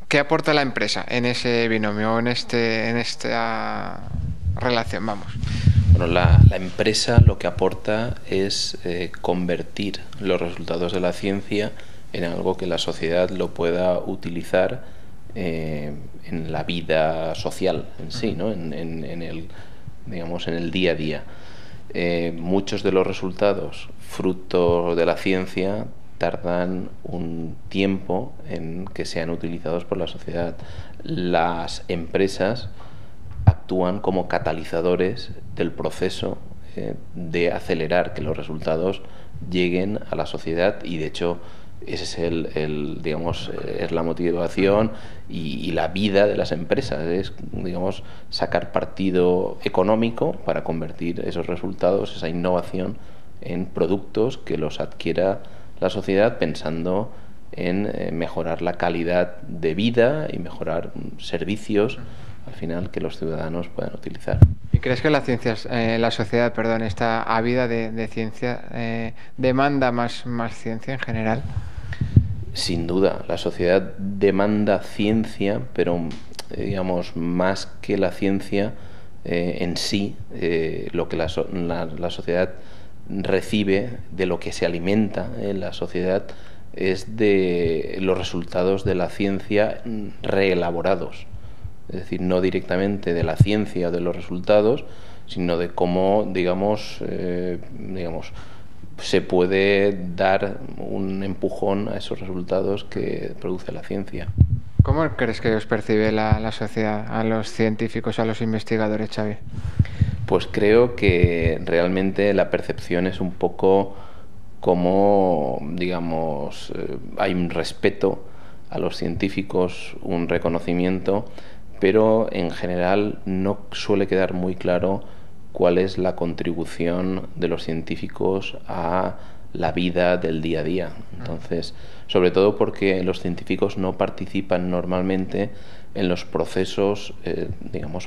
¿qué aporta la empresa en ese binomio, en esta relación? Vamos. Bueno, la empresa lo que aporta es convertir los resultados de la ciencia en algo que la sociedad lo pueda utilizar en la vida social en sí, ¿no? en el día a día. Muchos de los resultados fruto de la ciencia tardan un tiempo en que sean utilizados por la sociedad. Las empresas actúan como catalizadores del proceso de acelerar que los resultados lleguen a la sociedad, y de hecho ese es es la motivación y la vida de las empresas, es, digamos, sacar partido económico para convertir esos resultados, esa innovación, en productos que los adquiera la sociedad, pensando en mejorar la calidad de vida y mejorar servicios al final que los ciudadanos puedan utilizar. ¿Y crees que la sociedad, está ávida de ciencia, demanda más ciencia en general? Sin duda, la sociedad demanda ciencia, pero digamos, más que la ciencia en sí, lo que la sociedad recibe, de lo que se alimenta en la sociedad, es de los resultados de la ciencia reelaborados. Es decir, no directamente de la ciencia o de los resultados, sino de cómo, digamos, se puede dar un empujón a esos resultados que produce la ciencia. ¿Cómo crees que os percibe la sociedad, a los científicos, a los investigadores, Xavi? Pues creo que realmente la percepción es un poco como, digamos, hay un respeto a los científicos, un reconocimiento, pero en general no suele quedar muy claro cuál es la contribución de los científicos a la vida del día a día. Entonces, sobre todo porque los científicos no participan normalmente en los procesos,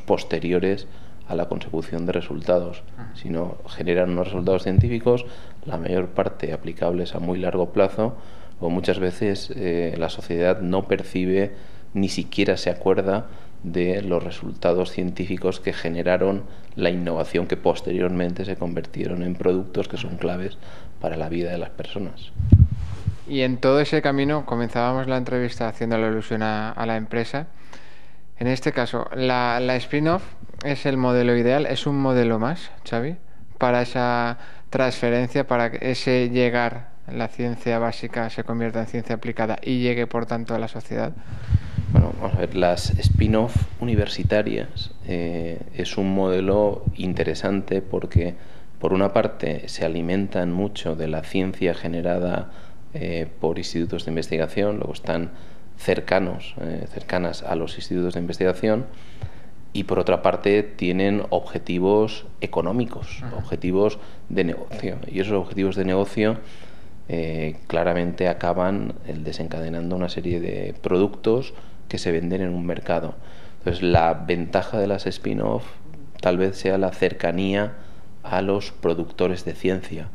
posteriores a la consecución de resultados, sino generan unos resultados científicos, la mayor parte aplicables a muy largo plazo, o muchas veces la sociedad no percibe, ni siquiera se acuerda de los resultados científicos que generaron la innovación que posteriormente se convirtieron en productos que son claves para la vida de las personas. Y en todo ese camino comenzábamos la entrevista haciendo la alusión a la empresa. En este caso, la spin-off es el modelo ideal, es un modelo más, Xavi, para esa transferencia, para que ese llegar, la ciencia básica se convierta en ciencia aplicada y llegue por tanto a la sociedad. Bueno, vamos a ver, las spin-off universitarias es un modelo interesante porque, por una parte, se alimentan mucho de la ciencia generada por institutos de investigación, luego están cercanas a los institutos de investigación, y por otra parte tienen objetivos económicos, objetivos de negocio, y esos objetivos de negocio claramente acaban desencadenando una serie de productos que se venden en un mercado. Entonces, la ventaja de las spin-off tal vez sea la cercanía a los productores de ciencia,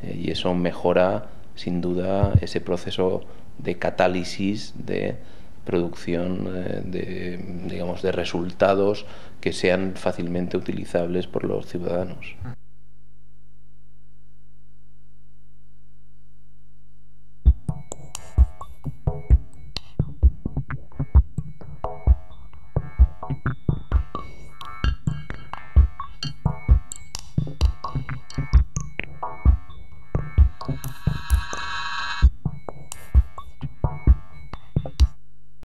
y eso mejora sin duda ese proceso de catálisis, de producción de resultados que sean fácilmente utilizables por los ciudadanos.